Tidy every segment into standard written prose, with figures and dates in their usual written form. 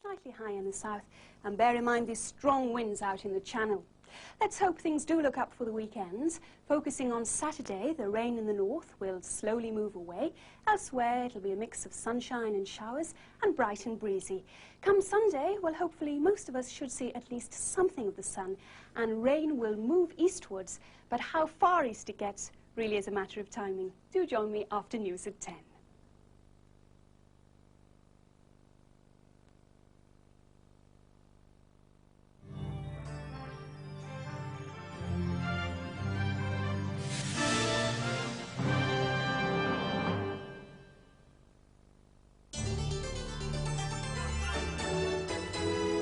Slightly high in the south, and bear in mind these strong winds out in the channel. Let's hope things do look up for the weekends. Focusing on Saturday, the rain in the north will slowly move away. Elsewhere, it'll be a mix of sunshine and showers and bright and breezy. Come Sunday, well, hopefully most of us should see at least something of the sun, and rain will move eastwards. But how far east it gets really is a matter of timing. Do join me after news at 10.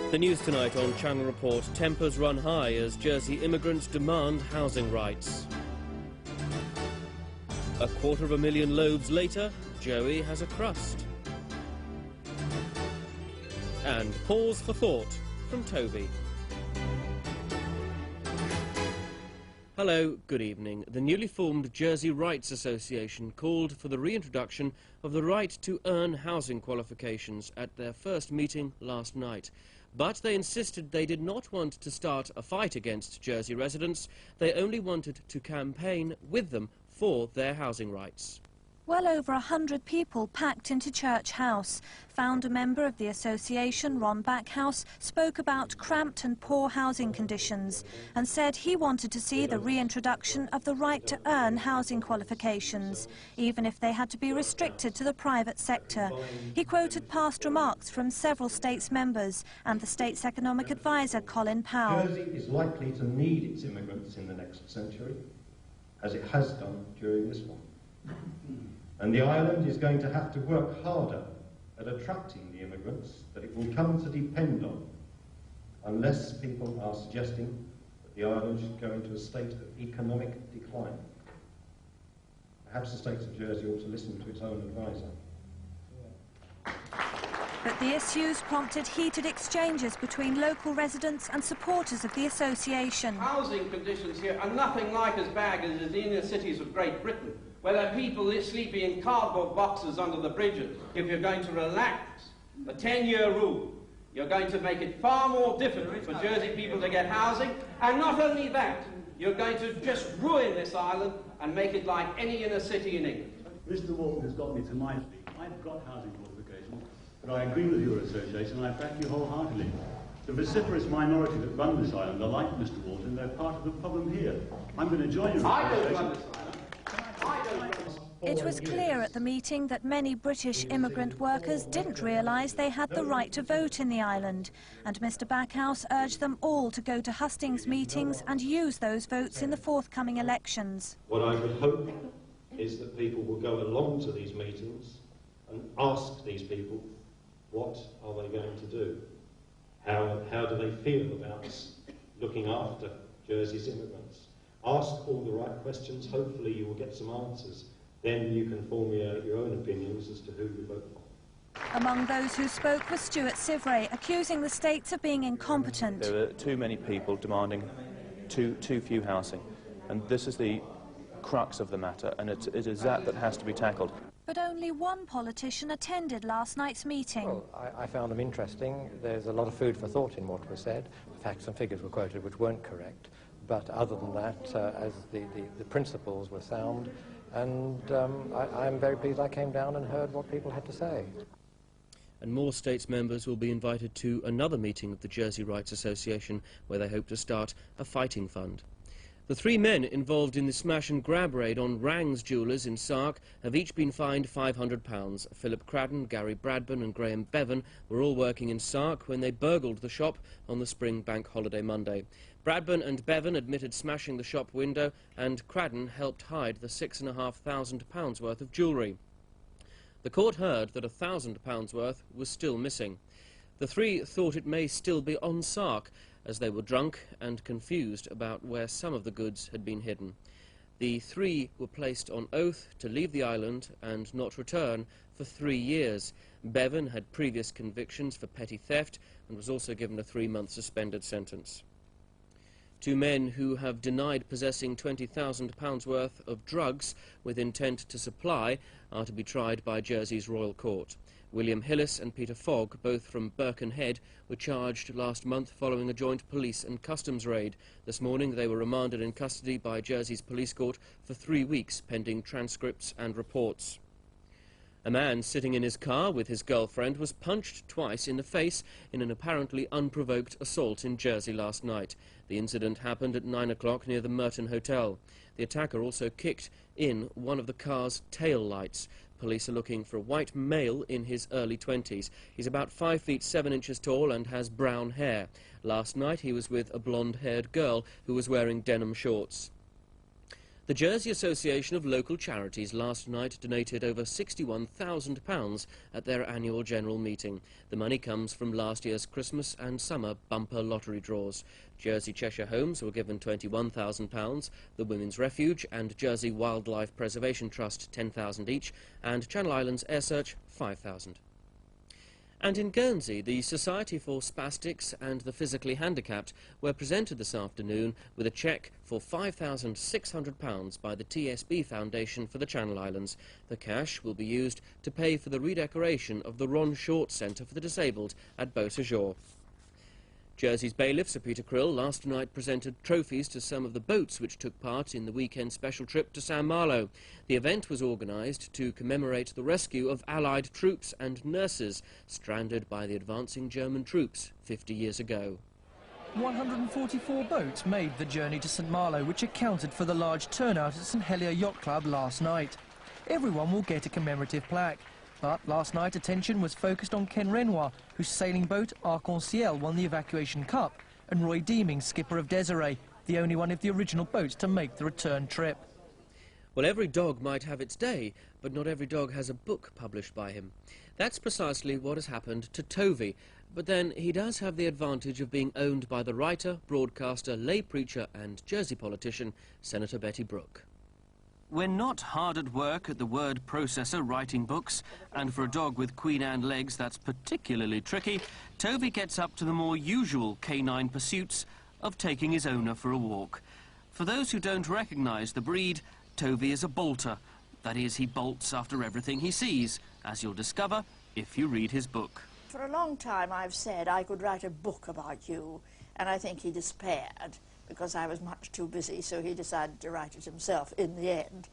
The news tonight on Channel Report: tempers run high as Jersey immigrants demand housing rights. 250,000 loaves later, Joey has a crust. And pause for thought from Toby. Hello, good evening. The newly formed Jersey Rights Association called for the reintroduction of the right to earn housing qualifications at their first meeting last night. But they insisted they did not want to start a fight against Jersey residents. They only wanted to campaign with them for their housing rights. Well over 100 people packed into Church House. Founder member of the association, Ron Backhouse, spoke about cramped and poor housing conditions and said he wanted to see the reintroduction of the right to earn housing qualifications, even if they had to be restricted to the private sector. He quoted past remarks from several states' members and the state's economic advisor, Colin Powell. Jersey is likely to need its immigrants in the next century, as it has done during this one. And the island is going to have to work harder at attracting the immigrants that it will come to depend on, unless people are suggesting that the island should go into a state of economic decline. Perhaps the state of Jersey ought to listen to its own advisor. But the issues prompted heated exchanges between local residents and supporters of the association. Housing conditions here are nothing like as bad as the inner cities of Great Britain, where there are people sleeping in cardboard boxes under the bridges. If you're going to relax the 10-year rule, you're going to make it far more difficult for Jersey people to get housing, and not only that, you're going to just ruin this island and make it like any inner city in England. Mr. Walton has got me to my feet. I've got housing qualifications, but I agree with your association and I back you wholeheartedly. The vociferous minority that run this island are like Mr. Walton, they're part of the problem here. I'm going to join your association. I don't run this island. It was clear at the meeting that many British immigrant workers didn't realise they had the right to vote in the island, and Mr. Backhouse urged them all to go to hustings meetings and use those votes in the forthcoming elections. What I would hope is that people will go along to these meetings and ask these people, what are they going to do? How do they feel about looking after Jersey's immigrants? Ask all the right questions, hopefully you will get some answers. Then you can formulate your own opinions as to who you vote for. Among those who spoke was Stuart Sivray, accusing the states of being incompetent. There are too many people demanding too few housing, and this is the crux of the matter, and it is that has to be tackled. But only one politician attended last night's meeting. Well, I found them interesting. There's a lot of food for thought in what was said. Facts and figures were quoted which weren't correct. But other than that, as the principles were sound, and I'm very pleased I came down and heard what people had to say. And more states members will be invited to another meeting of the Jersey Rights Association, where they hope to start a fighting fund. The 3 men involved in the smash and grab raid on Rang's Jewellers in Sark have each been fined £500. Philip Cradden, Gary Bradburn and Graham Bevan were all working in Sark when they burgled the shop on the spring bank holiday Monday. Bradburn and Bevan admitted smashing the shop window, and Cradden helped hide the £6,500 worth of jewellery. The court heard that £1,000 worth was still missing. The 3 thought it may still be on Sark, as they were drunk and confused about where some of the goods had been hidden. The 3 were placed on oath to leave the island and not return for 3 years. Bevan had previous convictions for petty theft and was also given a 3-month suspended sentence. 2 men who have denied possessing £20,000 worth of drugs with intent to supply are to be tried by Jersey's Royal Court. William Hillis and Peter Fogg, both from Birkenhead, were charged last month following a joint police and customs raid. This morning they were remanded in custody by Jersey's police court for 3 weeks, pending transcripts and reports. A man sitting in his car with his girlfriend was punched twice in the face in an apparently unprovoked assault in Jersey last night. The incident happened at 9 o'clock near the Merton Hotel. The attacker also kicked in one of the car's tail lights. Police are looking for a white male in his early 20s. He's about 5 feet 7 inches tall and has brown hair. Last night he was with a blonde-haired girl who was wearing denim shorts. The Jersey Association of Local Charities last night donated over £61,000 at their annual general meeting. The money comes from last year's Christmas and summer bumper lottery draws. Jersey Cheshire Homes were given £21,000, the Women's Refuge and Jersey Wildlife Preservation Trust £10,000 each, and Channel Islands Air Search £5,000. And in Guernsey, the Society for Spastics and the Physically Handicapped were presented this afternoon with a cheque for £5,600 by the TSB Foundation for the Channel Islands. The cash will be used to pay for the redecoration of the Ron Short Centre for the Disabled at Beausejour. Jersey's bailiff, Sir Peter Krill, last night presented trophies to some of the boats which took part in the weekend special trip to St Malo. The event was organised to commemorate the rescue of Allied troops and nurses stranded by the advancing German troops 50 years ago. 144 boats made the journey to St Malo, which accounted for the large turnout at St Helier Yacht Club last night. Everyone will get a commemorative plaque. But last night attention was focused on Ken Renoir, whose sailing boat Arc-en-Ciel won the Evacuation Cup, and Roy Deeming, skipper of Desiree, the only one of the original boats to make the return trip. Well, every dog might have its day, but not every dog has a book published by him. That's precisely what has happened to Tovey, but then he does have the advantage of being owned by the writer, broadcaster, lay preacher and Jersey politician, Senator Betty Brooke. When not hard at work at the word processor writing books, and for a dog with Queen Anne legs that's particularly tricky, Tovey gets up to the more usual canine pursuits of taking his owner for a walk. For those who don't recognise the breed, Tovey is a bolter. That is, he bolts after everything he sees, as you'll discover if you read his book. For a long time I've said I could write a book about you, and I think he despaired, because I was much too busy, so he decided to write it himself in the end.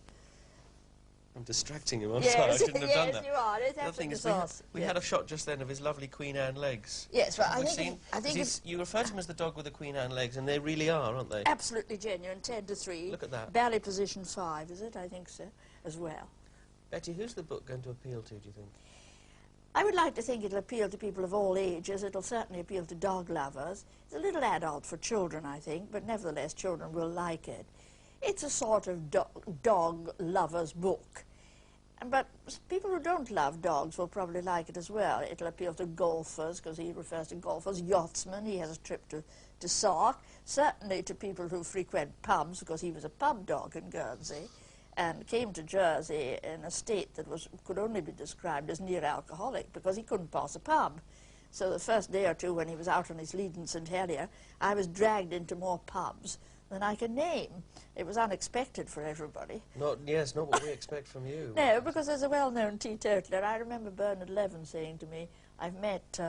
I'm distracting him, yes, sorry, I shouldn't have done yes, that. You are. It's the other thing is we yes. had a shot just then of his lovely Queen Anne legs. Yes, but I think you refer to him as the dog with the Queen Anne legs, and they really are, aren't they? Absolutely genuine, 10 to 3. Look at that. Barely position 5, is it? I think so, as well. Betty, who's the book going to appeal to, do you think? I would like to think it'll appeal to people of all ages. It'll certainly appeal to dog lovers. It's a little adult for children, I think, but nevertheless children will like it. It's a sort of dog lover's book. But people who don't love dogs will probably like it as well. It'll appeal to golfers, because he refers to golfers, yachtsmen. He has a trip to Sark. Certainly to people who frequent pubs, because he was a pub dog in Guernsey, and came to Jersey in a state that could only be described as near alcoholic, because he couldn't pass a pub. So the first day or two when he was out on his lead in St Helier, I was dragged into more pubs than I can name. It was unexpected for everybody. Not what we expect from you. No, because there's a well-known teetotaler. I remember Bernard Levin saying to me, I've met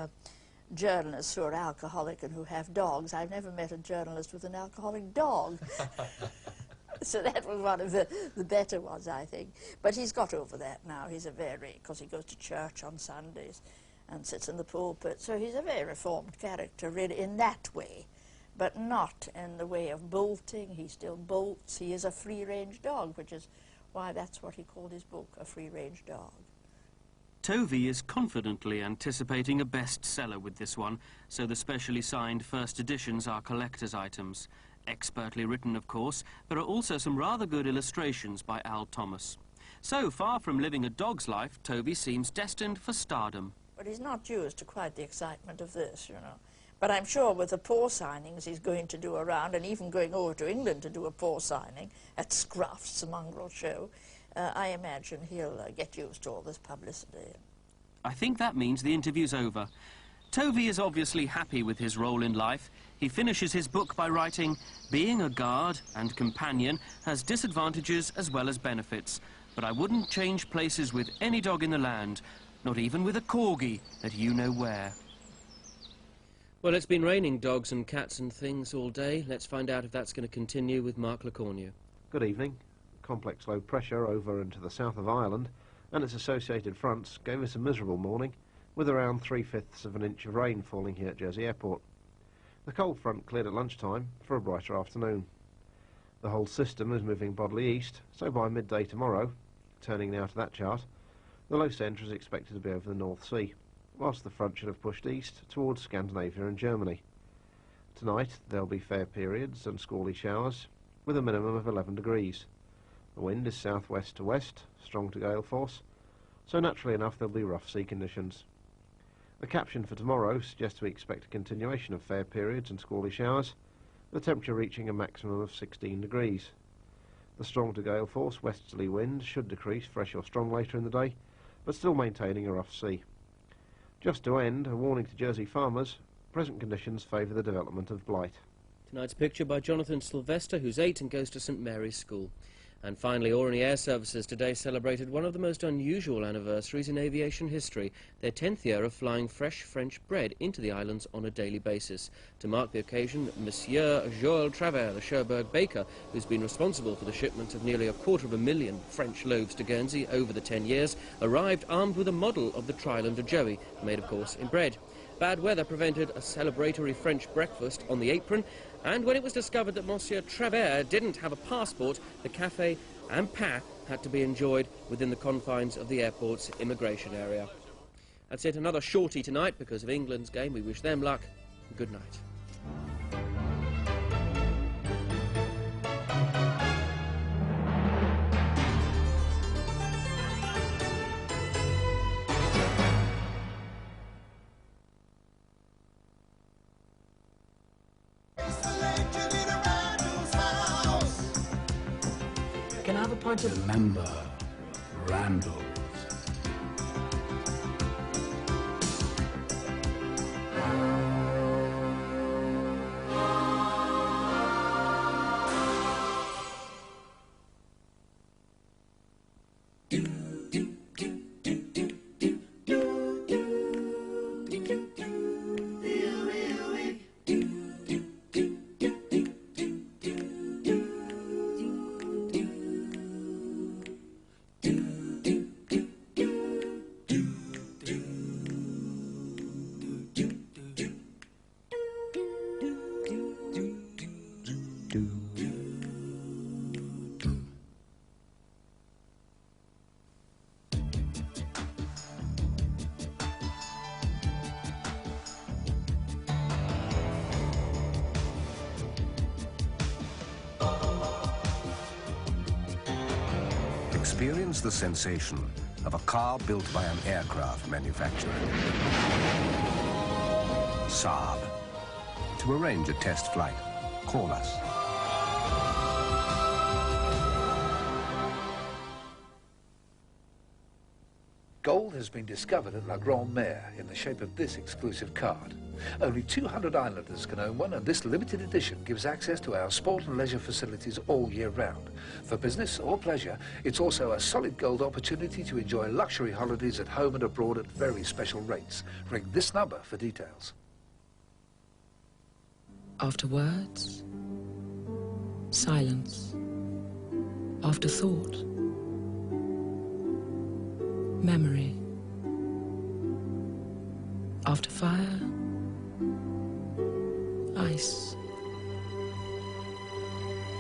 journalists who are alcoholic and who have dogs. I've never met a journalist with an alcoholic dog. So that was one of the better ones, I think. But he's got over that now. He's because he goes to church on Sundays and sits in the pulpit. So he's a very reformed character, really, in that way. But not in the way of bolting. He still bolts. He is a free-range dog, which is why that's what he called his book, a free-range dog. Tovey is confidently anticipating a bestseller with this one, so the specially signed first editions are collector's items. Expertly written, of course, there are also some rather good illustrations by Al Thomas. So far from living a dog's life, Tovey seems destined for stardom. But he's not used to quite the excitement of this, you know. But I'm sure with the paw signings he's going to do around, and even going over to England to do a paw signing at Scruff's, the mongrel show, I imagine he'll get used to all this publicity. I think that means the interview's over. Tovey is obviously happy with his role in life. He finishes his book by writing, "Being a guard and companion has disadvantages as well as benefits, but I wouldn't change places with any dog in the land. not even with a corgi at you-know-where. Well, it's been raining dogs and cats and things all day. Let's find out if that's going to continue with Mark Lecornu. Good evening. Complex low pressure over into the south of Ireland and its associated fronts gave us a miserable morning with around 3/5 of an inch of rain falling here at Jersey Airport. The cold front cleared at lunchtime for a brighter afternoon. The whole system is moving bodily east, so by midday tomorrow, turning now to that chart, the low centre is expected to be over the North Sea, whilst the front should have pushed east towards Scandinavia and Germany. Tonight there'll be fair periods and squally showers, with a minimum of 11 degrees. The wind is southwest to west, strong to gale force, so naturally enough there'll be rough sea conditions. The caption for tomorrow suggests we expect a continuation of fair periods and squally showers, the temperature reaching a maximum of 16 degrees. The strong to gale force westerly wind should decrease fresh or strong later in the day, but still maintaining a rough sea. Just to end, a warning to Jersey farmers, present conditions favour the development of blight. Tonight's picture by Jonathan Sylvester, who's 8 and goes to St Mary's School. And finally, Orkney Air Services today celebrated one of the most unusual anniversaries in aviation history, their 10th year of flying fresh French bread into the islands on a daily basis. To mark the occasion, Monsieur Joël Travers, the Cherbourg baker, who's been responsible for the shipment of nearly 250,000 French loaves to Guernsey over the 10 years, arrived armed with a model of the Trylander Joey, made of course in bread. Bad weather prevented a celebratory French breakfast on the apron, and when it was discovered that Monsieur Travers didn't have a passport, the café and pain had to be enjoyed within the confines of the airport's immigration area. That's it, another shorty tonight because of England's game. We wish them luck. Good night. Can I have a pint of... Remember, Randall. Experience the sensation of a car built by an aircraft manufacturer. Saab. To arrange a test flight, call us. Gold has been discovered at La Grande Mer in the shape of this exclusive card. Only 200 islanders can own one, and this limited edition gives access to our sport and leisure facilities all year round. For business or pleasure, it's also a solid gold opportunity to enjoy luxury holidays at home and abroad at very special rates. Ring this number for details. After words, silence. After thought, memory. After fire, ice.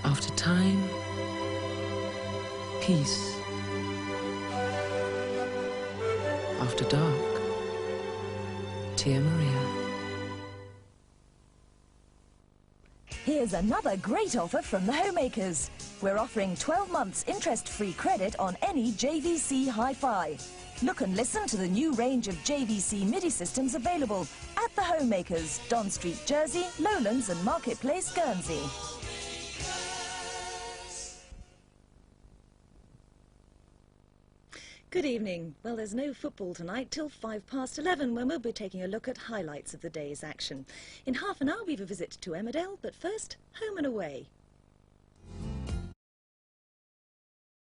After time, peace. After dark, Tia Maria. Here's another great offer from the Homemakers. We're offering 12 months interest-free credit on any JVC Hi-Fi. Look and listen to the new range of JVC MIDI systems available at the Homemakers, Don Street, Jersey, Lowlands and Marketplace, Guernsey. Good evening. Well, there's no football tonight till 11:05 when we'll be taking a look at highlights of the day's action. In half an hour we've a visit to Emmerdale, but first, home and away.